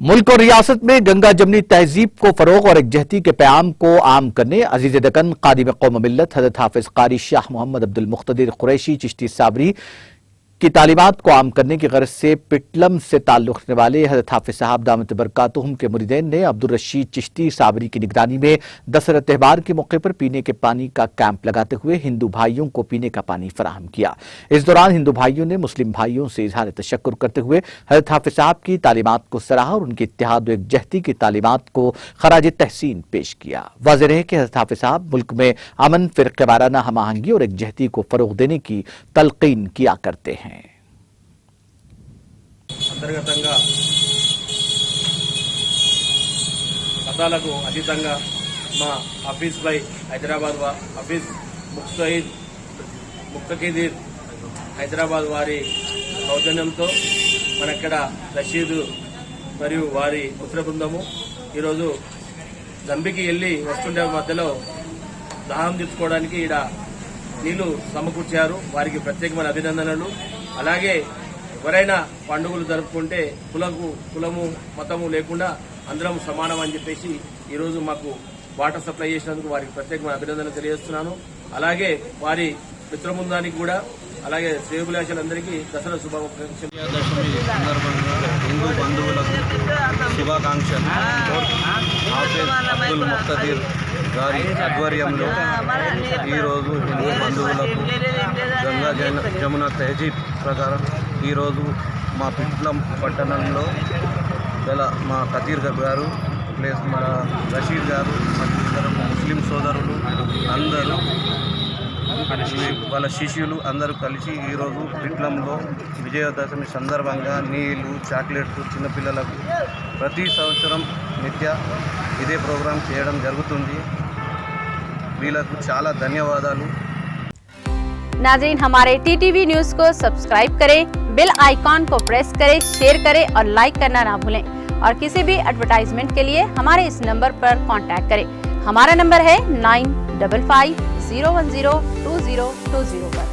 मुल्क और रियासत में गंगा जमनी तहजीब को फरोग और एकजहती के प्याम को आम करने अजीज दक्कन कादिम कौम मिल्लत हज़रत हाफिज कारी शाह मोहम्मद अब्दुल मुख्तदिर कुरैशी चिश्ती साबरी की तालीमात को आम करने की गरज से पिटलम से ताल्लुक़ रखने वाले हज़रत हाफिज साहब दामत बरकातुहुम के मुरीदैन ने अब्दुल रशीद चिश्ती साबरी की निगरानी में दशहरा त्यौहार के मौके पर पीने के पानी का कैंप लगाते हुए हिंदू भाइयों को पीने का पानी फराहम किया। इस दौरान हिंदू भाइयों ने मुस्लिम भाइयों से इजहार तशक्कुर करते हुए हज़रत हाफिज साहब की तालीमात को सराहा और उनकी इत्तेहाद व एकजहती की तालीमात को खराज तहसीन पेश किया। वाज़ेह रहे कि हज़रत हाफिज साहब मुल्क में अमन, फ़िरक़ेवाराना हमआहंगी और एकजहती को फरोग देने की तलक़ीन किया करते हैं। अंतर्गతంగా మతాలకు అతీతంగా మా హఫీజ్ భాయ్ హైదరాబాద్ హఫీజ్ ముక్తఖీదీర్ హైదరాబాద్ వారి సౌజన్యంతో మనక్కడ రషీద్ మరియు వారి పుత్ర బృందము ఈరోజు దంబికి వెళ్ళి వస్తుండే మధ్యలో దాహం తీర్చుకోవడానికి ఈడ నీళ్లు సమకూర్చారు. వారికి ప్రత్యేకమైన అభినందనలు. అలాగే ఎవరైనా పండుగలు జరుపుకుంటే కులము మతము లేకుండా అందరం సమానం అని చెప్పేసి ఈరోజు మాకు వాటర్ సప్లై చేసినందుకు వారికి ప్రత్యేకమైన అభినందనలు తెలియజేస్తున్నాను. అలాగే వారి మిత్రబృందానికి కూడా అలాగే శ్రేయోభిలాషులందరికీ దసరా శుభాకాంక్షలు. విజయదశమి సందర్భంగా హిందూ బంధువులకు శుభాకాంక్షలు. హాఫిజ్ అబ్దుల్ ముఖ్తదిర్ గారి ఆధ్వర్యంలో ఈరోజు హిందూ బంధువులకు గంగా జమున తహజీబ్ ప్రకారం ఈరోజు మా పిట్లం పట్టణంలో గల మా కదీర్ గారు ప్లస్ మా రషీద్ గారు ఇతర ముస్లిం సోదరులు అందరూ వాళ్ళ శిష్యులు అందరూ కలిసి ఈరోజు పిట్లంలో విజయదశమి సందర్భంగా నీళ్ళు, చాక్లెట్స్ చిన్నపిల్లలకు ప్రతి సంవత్సరం నిత్య ఇదే ప్రోగ్రాం చేయడం జరుగుతుంది. వీళ్ళకు చాలా ధన్యవాదాలు. नाज़रीन, हमारे टीटीवी न्यूज़ को सब्सक्राइब करें, बेल आइकॉन को प्रेस करें, शेयर करें और लाइक करना ना भूलें। और किसी भी एडवर्टाइजमेंट के लिए हमारे इस नंबर पर कांटेक्ट करें। हमारा नंबर है 9550102020 पर।